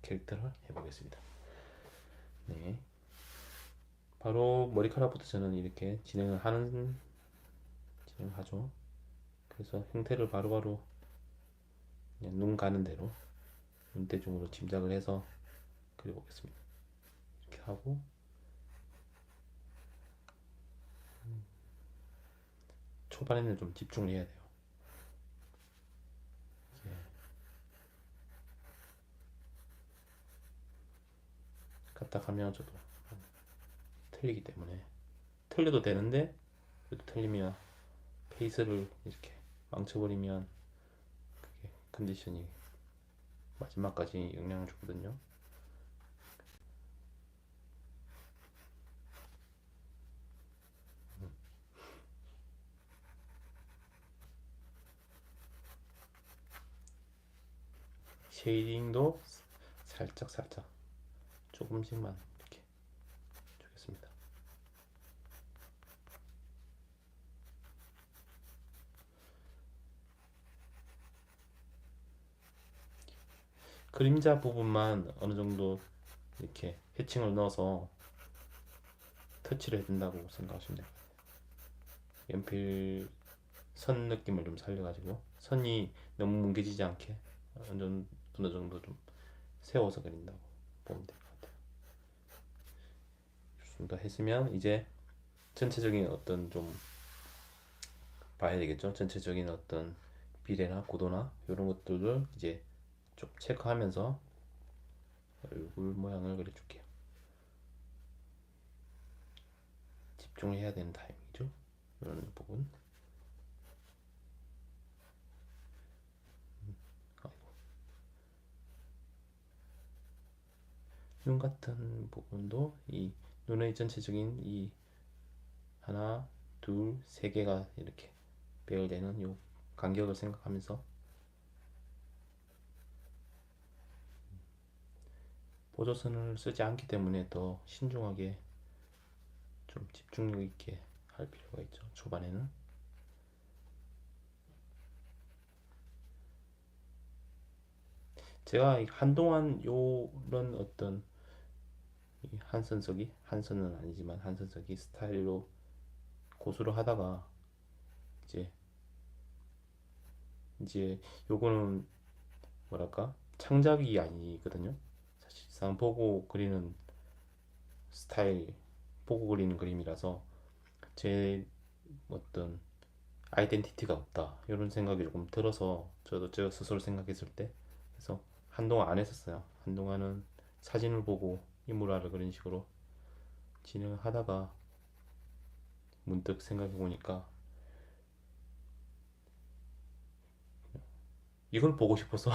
캐릭터를 해보겠습니다. 네, 바로 머리카락부터 저는 이렇게 진행하죠. 그래서 형태를 바로바로 그냥 눈 가는 대로 눈대중으로 짐작을 해서 그려보겠습니다. 이렇게 하고 초반에는 좀 집중을 해야 돼요. 이게 까딱하면 저도 틀리기 때문에 틀려도 되는데 그래도 틀리면 페이스를 이렇게 망쳐버리면 그게 컨디션이 마지막까지 영향을 주거든요. 쉐이딩도 살짝 조금씩만 이렇게 주겠습니다. 그림자 부분만 어느 정도 이렇게 해칭을 넣어서 터치를 해준다고 생각하시면 돼요. 연필 선 느낌을 좀 살려가지고 선이 너무 뭉개지지 않게 어느 정도 좀 세워서 그린다고 보면 될 것 같아요. 좋습니다. 했으면 이제 전체적인 어떤 좀 봐야 되겠죠. 전체적인 어떤 비례나 고도나 이런 것들을 이제 좀 체크하면서 얼굴 모양을 그려줄게요. 집중해야 되는 타이밍이죠. 이런 부분. 눈 같은 부분도 이 눈의 전체적인 이 하나, 둘, 세 개가 이렇게 배열되는 요 간격을 생각하면서 보조선을 쓰지 않기 때문에 더 신중하게 좀 집중력 있게 할 필요가 있죠. 초반에는 제가 한동안 요런 어떤 이 한선석이 한선은 아니지만 한선석이 스타일로 고수를 하다가 이제 요거는 뭐랄까 창작이 아니거든요. 사실상 보고 그리는 스타일, 보고 그리는 그림이라서 제 어떤 아이덴티티가 없다 이런 생각이 조금 들어서 저도 제가 스스로 생각했을 때 그래서 한동안 안 했었어요. 한동안은 사진을 보고 인물화를 그런 식으로 진행을 하다가 문득 생각해 보니까 이걸 보고 싶어서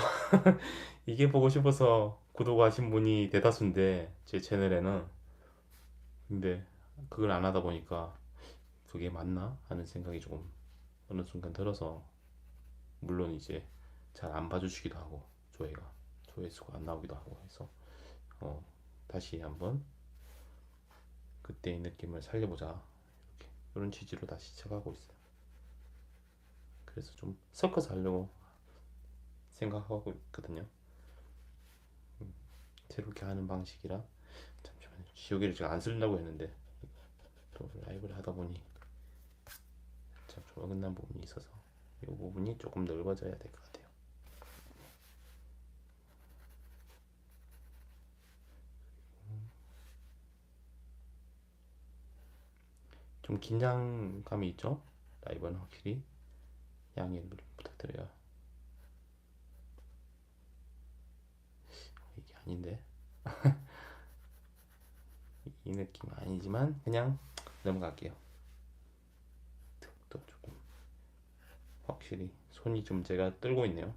이게 보고 싶어서 구독하신 분이 대다수인데 제 채널에는 근데 그걸 안 하다 보니까 그게 맞나 하는 생각이 조금 어느 순간 들어서 물론 이제 잘 안 봐주시기도 하고 조회수가 안 나오기도 하고 해서 어, 다시 한번 그때의 느낌을 살려보자 이렇게 이런 취지로 다시 시작하고 있어요. 그래서 좀 섞어서 하려고 생각하고 있거든요. 새롭게 하는 방식이라 잠시만요. 지우개를 제가 안 쓰려고 했는데 또 라이브를 하다 보니 참 좀 어긋난 부분이 있어서 이 부분이 조금 넓어져야 될 것 같아요. 좀 긴장감이 있죠? 라이브는 확실히 양해를 부탁드려요. 이게 아닌데 이 느낌 아니지만 그냥 넘어갈게요. 또 조금 확실히 손이 좀 제가 떨고 있네요.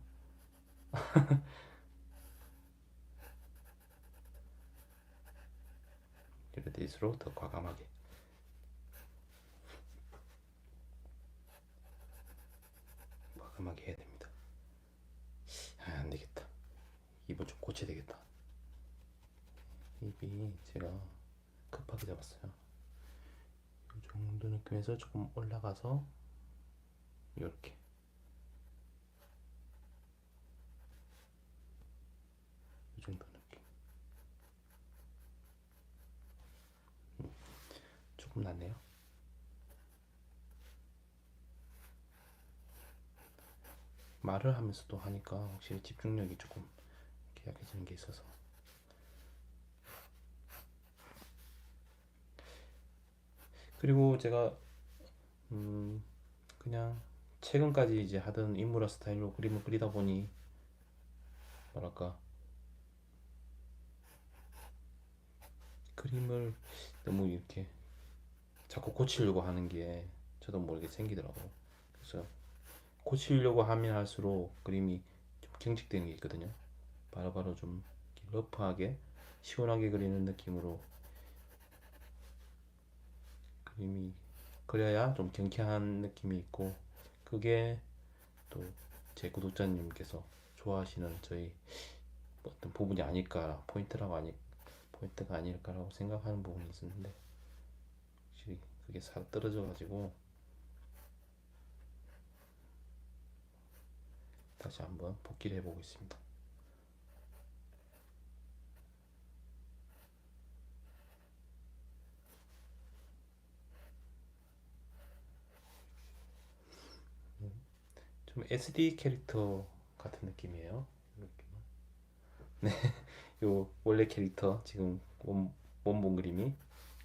이럴 때일수록 더 과감하게 해야 됩니다. 안 되겠다. 입을 좀 고쳐야 되겠다. 입이 제가 급하게 잡았어요. 이 정도 느낌에서 조금 올라가서 이렇게 이 정도 느낌. 조금 낫네요. 말을 하면서도 하니까 확실히 집중력이 조금 약해지는 게 있어서. 그리고 제가 그냥 최근까지 이제 하던 인물화 스타일로 그림을 그리다 보니 뭐랄까 그림을 너무 이렇게 자꾸 고치려고 하는 게 저도 모르게 생기더라고요. 그래서 고치려고 하면 할수록 그림이 좀 경직되는 게 있거든요. 바로바로 좀 러프하게 시원하게 그리는 느낌으로 그림이 그려야 좀 경쾌한 느낌이 있고, 그게 또 제 구독자님께서 좋아하시는 저희 어떤 부분이 아닐까, 포인트가 아닐까라고 생각하는 부분이 있었는데, 확실히 그게 싹 떨어져 가지고 다시 한번 복기를 해보고 있습니다. 좀 SD 캐릭터 같은 느낌이에요. 네, 요 원래 캐릭터 지금 원본 그림이,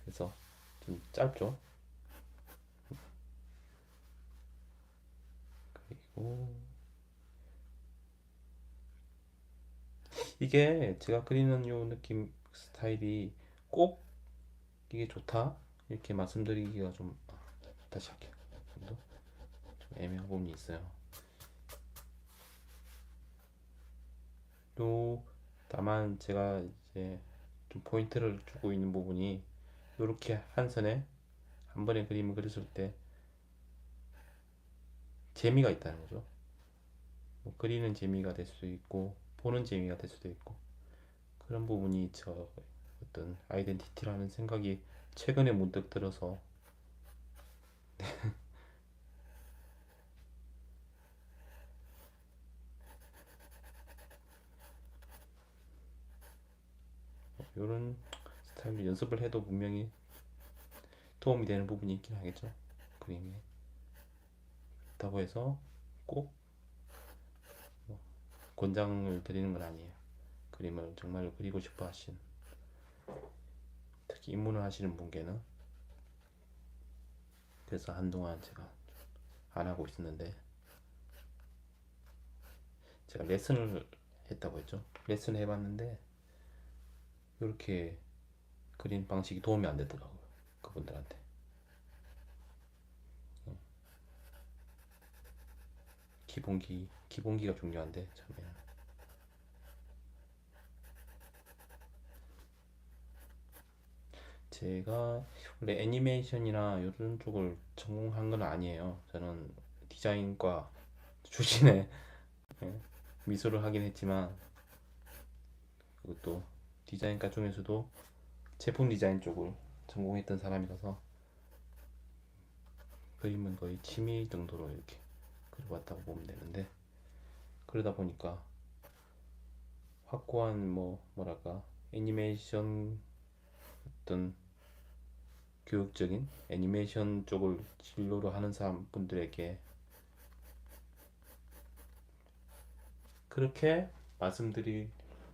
그래서 좀 짧죠. 그리고 이게 제가 그리는 요 느낌 스타일이 꼭 이게 좋다 이렇게 말씀드리기가 좀, 다시 할게요. 좀 애매한 부분이 있어요. 요 다만 제가 이제 좀 포인트를 주고 있는 부분이, 요렇게 한 선에 한 번에 그림을 그렸을 때 재미가 있다는 거죠. 뭐 그리는 재미가 될 수도 있고 보는 재미가 될 수도 있고, 그런 부분이 저 어떤 아이덴티티라는 생각이 최근에 문득 들어서, 이런 스타일로 연습을 해도 분명히 도움이 되는 부분이 있긴 하겠죠. 그림에. 그렇다고 해서 꼭 권장을 드리는 건 아니에요. 그림을 정말로 그리고 싶어 하신, 특히 입문을 하시는 분께는. 그래서 한동안 제가 안 하고 있었는데, 제가 레슨을 했다고 했죠. 레슨 해봤는데 이렇게 그림 방식이 도움이 안 되더라고요, 그분들한테. 기본기가 중요한데 처음에는. 제가 원래 애니메이션이나 이런 쪽을 전공한 건 아니에요. 저는 디자인과 출신의 예, 미술을 하긴 했지만, 그것도 디자인과 중에서도 제품 디자인 쪽을 전공했던 사람이라서 그림은 거의 취미 정도로 이렇게 그려봤다고 보면 되는데, 그러다 보니까 확고한 뭐랄까 애니메이션, 어떤 교육적인 애니메이션 쪽을 진로로 하는 사람분들에게 그렇게 말씀드릴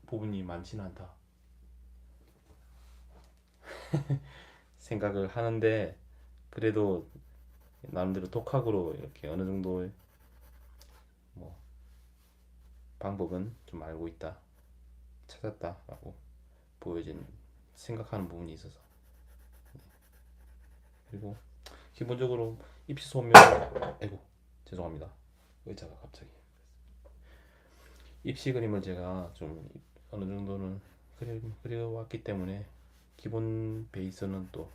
부분이 많지는 않다 생각을 하는데, 그래도 나름대로 독학으로 이렇게 어느 정도의 뭐 방법은 좀 알고 있다, 찾았다라고 보여진 생각하는 부분이 있어서. 그리고 기본적으로 입시 소묘, 아이고 죄송합니다, 의자가 갑자기. 입시 그림을 제가 좀 어느 정도는 그려왔기 때문에 기본 베이스는 또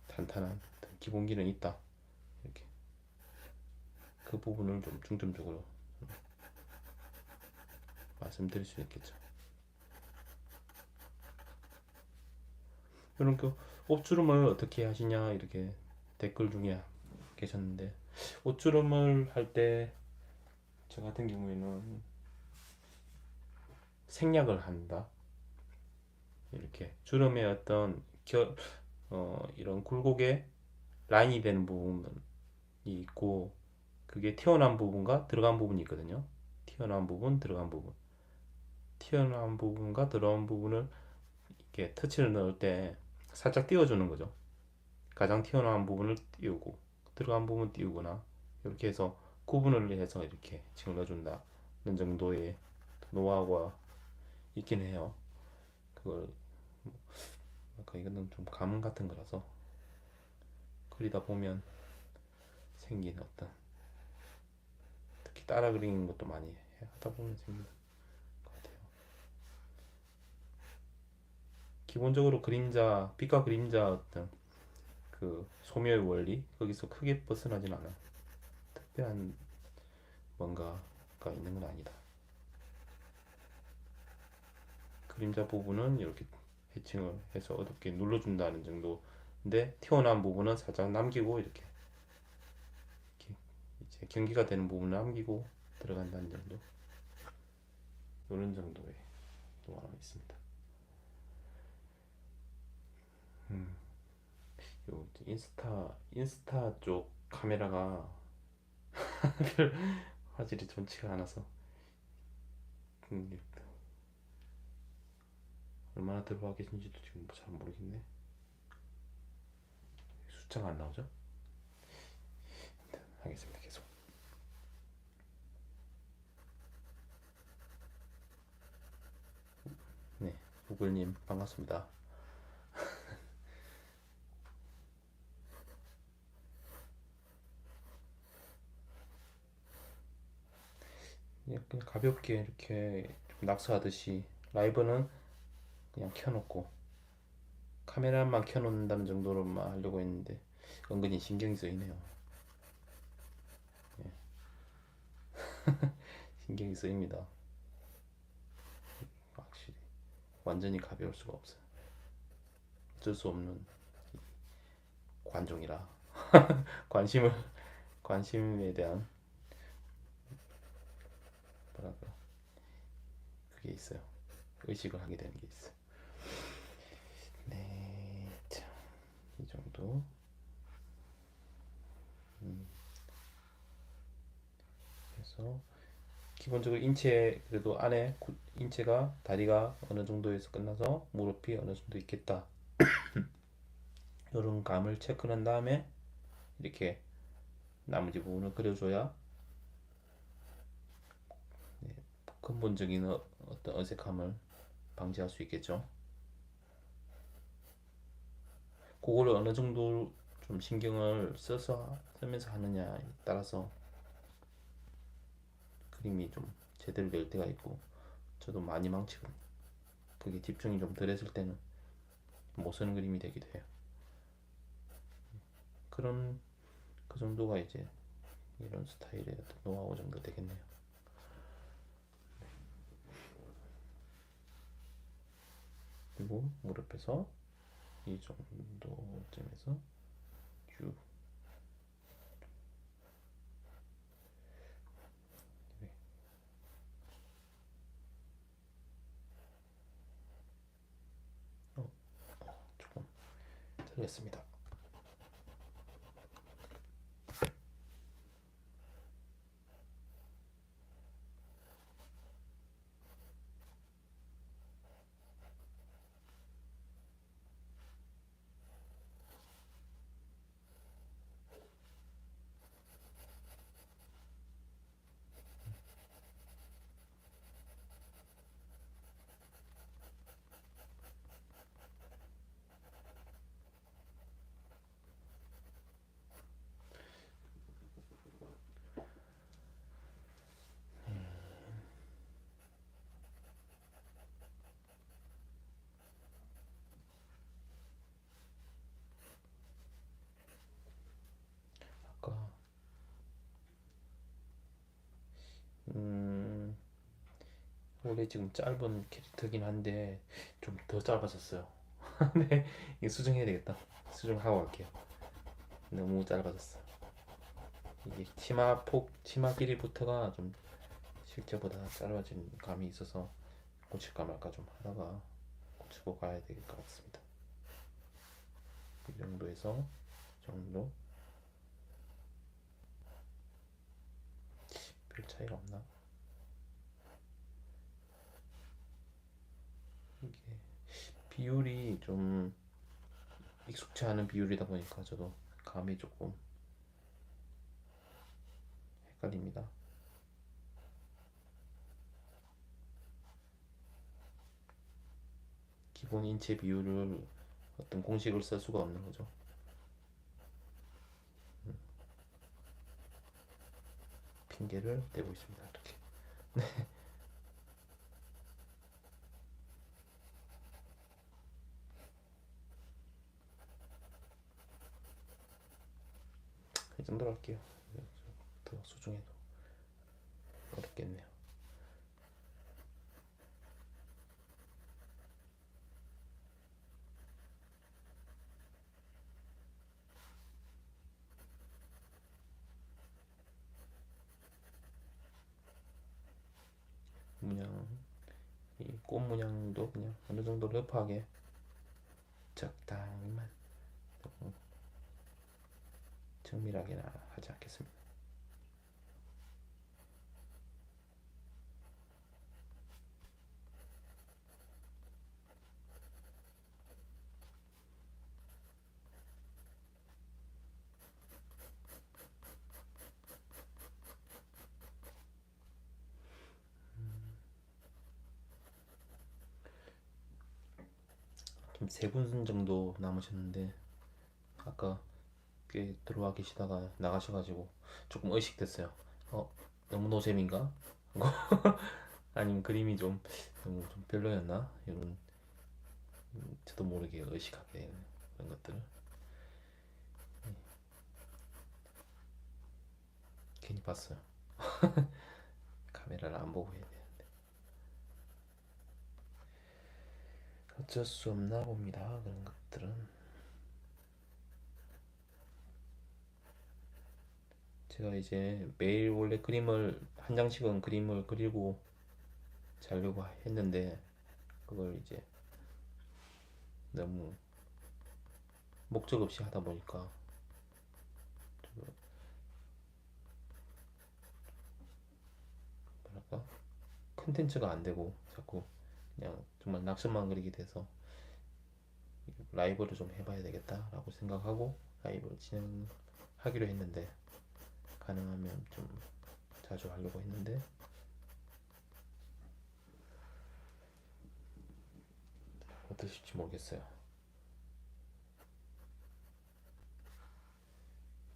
탄탄한 기본기는 있다, 이렇게 그 부분을 좀 중점적으로 말씀드릴 수 있겠죠. 이런 그 옷주름을 어떻게 하시냐 이렇게 댓글 중에 계셨는데, 옷주름을 할 때 저 같은 경우에는 생략을 한다. 이렇게 주름의 어떤 이런 굴곡에 라인이 되는 부분이 있고, 그게 튀어나온 부분과 들어간 부분이 있거든요. 튀어나온 부분, 들어간 부분. 튀어나온 부분과 들어간 부분을 이렇게 터치를 넣을 때 살짝 띄워주는 거죠. 가장 튀어나온 부분을 띄우고 들어간 부분 띄우거나, 이렇게 해서 구분을 해서 이렇게 층 넣어준다는 정도의 노하우가 있긴 해요. 그걸 아까 이거는 좀 감 같은 거라서 그리다 보면 생긴 어떤, 특히 따라 그리는 것도 많이 하다 보면 생기는 것 같아요. 기본적으로 그림자, 빛과 그림자 어떤 그 소묘의 원리, 거기서 크게 벗어나진 않아요. 특별한 뭔가가 있는 건 아니다. 그림자 부분은 이렇게 해칭을 해서 어둡게 눌러준다는 정도인데, 튀어나온 부분은 살짝 남기고 이렇게 이제 경기가 되는 부분을 남기고 들어간다는 정도, 이런 정도의 노하우가 있습니다. 음, 요 인스타 쪽 카메라가 별 화질이 좋지가 않아서 얼마나 들어가 계신지도 지금 잘 모르겠네. 숫자가 안 나오죠? 하겠습니다. 계속. 네, 구글님 반갑습니다. 그냥 가볍게 이렇게 좀 낙서하듯이, 라이브는 그냥 켜놓고 카메라만 켜놓는다는 정도로만 하려고 했는데 은근히 신경이 쓰이네요. 예, 신경이 쓰입니다. 확실히 완전히 가벼울 수가 없어요. 어쩔 수 없는 관종이라 관심을 관심에 대한 뭐랄까, 그게 있어요. 의식을 하게 되는 게 있어요. 네, 자, 이 정도. 그래서 기본적으로 인체, 그래도 안에 인체가, 다리가 어느 정도에서 끝나서 무릎이 어느 정도 있겠다, 이런 감을 체크한 다음에 이렇게 나머지 부분을 그려줘야 근본적인 어떤 어색함을 방지할 수 있겠죠. 그거를 어느 정도 좀 신경을 쓰면서 하느냐에 따라서 그림이 좀 제대로 될 때가 있고, 저도 많이 망치거든요. 그게 집중이 좀 덜했을 때는 못 쓰는 그림이 되기도 해요. 그런, 그 정도가 이제 이런 스타일의 어떤 노하우 정도 되겠네요. 그리고 무릎에서 이 정도쯤에서 쭉, 네, 조금 틀렸습니다. 아까 음, 원래 지금 짧은 캐릭터긴 한데 좀 더 짧아졌어요. 네, 이거 수정해야 되겠다. 수정하고 갈게요. 너무 짧아졌어. 이게 치마 길이부터가 좀 실제보다 짧아진 감이 있어서 고칠까 말까 좀 하다가 맞추고 가야 될 것 같습니다. 이 정도에서 정도 별 차이가 없나? 이게 비율이 좀 익숙치 않은 비율이다 보니까 저도 감이 조금 헷갈립니다. 기본 인체 비율을 어떤 공식을 쓸 수가 없는 거죠. 핑계를 대고 있습니다. 이렇게. 이 정도로 할게요. 더 수중해도 어렵겠네요. 문양, 이 꽃 문양도 그냥 어느 정도 러프하게 적당히만, 너무 정밀하게는 하지 않겠습니다. 좀 세 분 정도 남으셨는데 아까 꽤 들어와 계시다가 나가셔가지고 조금 의식됐어요. 어, 너무 노잼인가? 아니면 그림이 좀 너무 좀 별로였나? 이런 저도 모르게 의식하게 되는 그런 것들을 괜히 봤어요. 카메라를 안 보고 해야 되는데 어쩔 수 없나 봅니다. 그런 것들은 제가 이제 매일 원래 그림을 한 장씩은 그림을 그리고 자려고 했는데 그걸 이제 너무 목적 없이 하다 보니까 뭐랄까 컨텐츠가 안 되고 자꾸 그냥 정말 낙선만 그리게 돼서 라이브를 좀 해봐야 되겠다라고 생각하고 라이브를 진행하기로 했는데 가능하면 좀 자주 하려고 했는데 어떠실지 모르겠어요.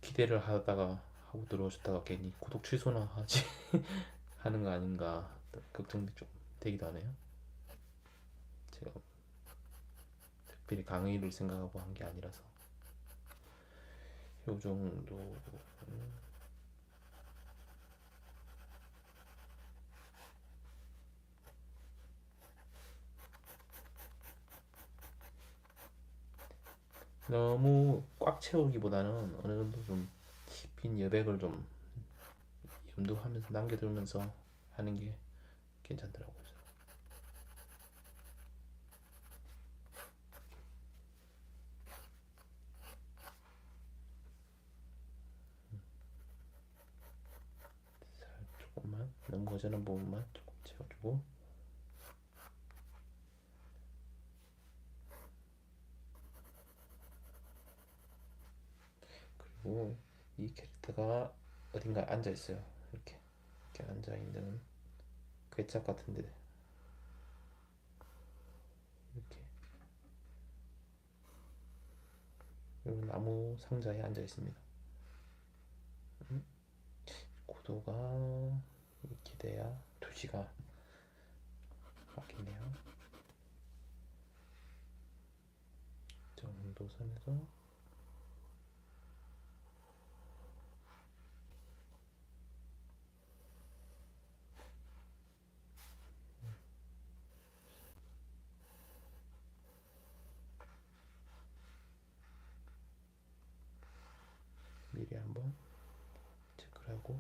기대를 하다가 하고 들어오셨다가 괜히 구독 취소나 하지 하는 거 아닌가 걱정이 좀 되기도 하네요. 제가 특별히 강의를 생각하고 한 게 아니라서 요 정도. 너무 꽉 채우기보다는 어느 정도 좀 빈 여백을 좀 염두하면서 남겨두면서 하는 게 괜찮더라고요. 조금만 너무 거전한 부분만 조금 채워주고 그리고 이 캐릭터가 어딘가에 앉아 있어요. 이렇게 앉아 있는 괴짝 같은데 이렇게 이 나무 상자에 앉아 있습니다. 고도가 이렇게 돼야 2시가 맞겠네요. 정도 선에서 미리 한번 체크를 하고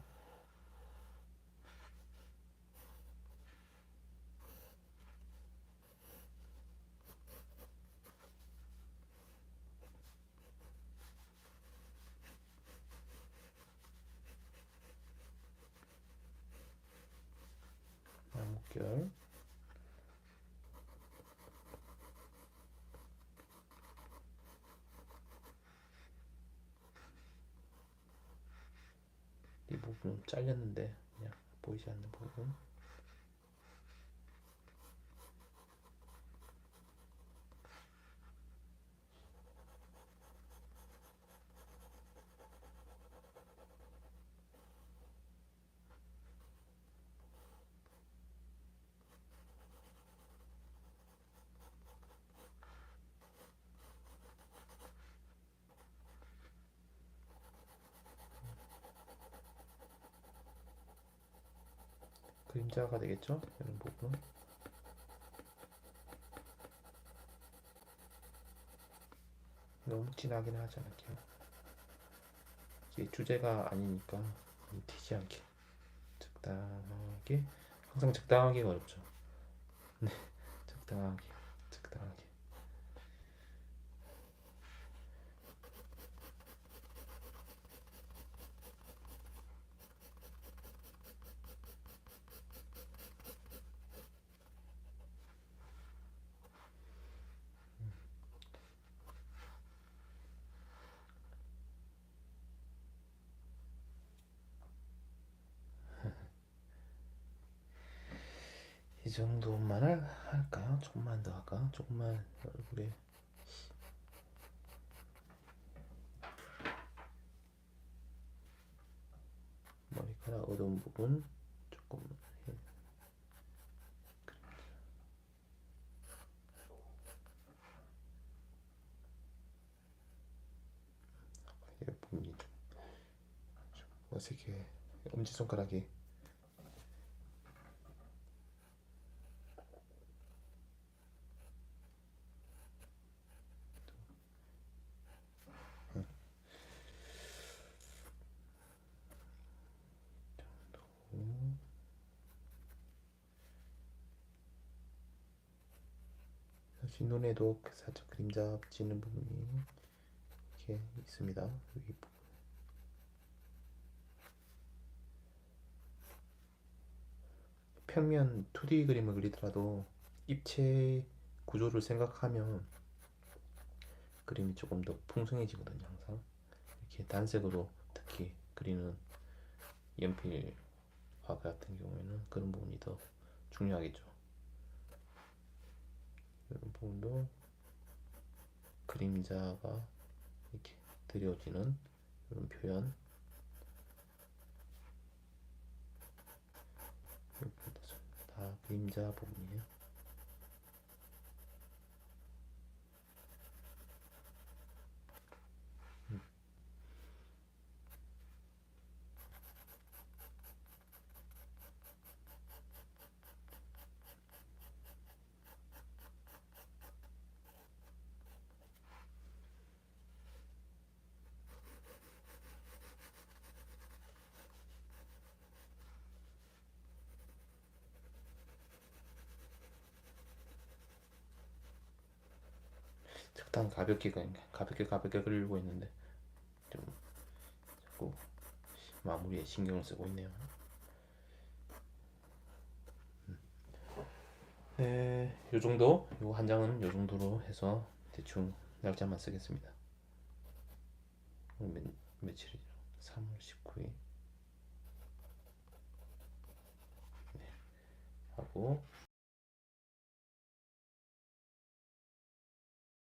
60결. 이 부분은 잘렸는데 그냥 보이지 않는 부분. 그림자가 되겠죠? 이런 부분. 너무 진하게는 하지 않을게요. 이게 주제가 아니니까 튀지 않게 적당하게. 항상 적당하게 어렵죠. 네, 적당하게, 적당하게. 이 정도만 할까요? 조금만 더 할까? 조금만 얼굴에. 머리카락 어두운 부분 조금 이 부분이 좀 어색해. 엄지손가락이. 사실 눈에도 살짝 그림자 비치는 부분이 이렇게 있습니다. 여기 부분. 평면 2D 그림을 그리더라도 입체 구조를 생각하면 그림이 조금 더 풍성해지거든요. 항상 이렇게 단색으로 특히 그리는 연필 화 같은 경우에는 그런 부분이 더 중요하겠죠. 이런 부분도 그림자가 이렇게 드려지는 이런 표현. 이 부분도 다 그림자 부분이에요. 적당 가볍게 그리고 있는데 좀 자꾸 마무리에 신경을 쓰고 있네요. 네, 요 정도, 요 한 장은 요 정도로 해서 대충 날짜만 쓰겠습니다. 오늘 며칠이죠? 3월 19일 하고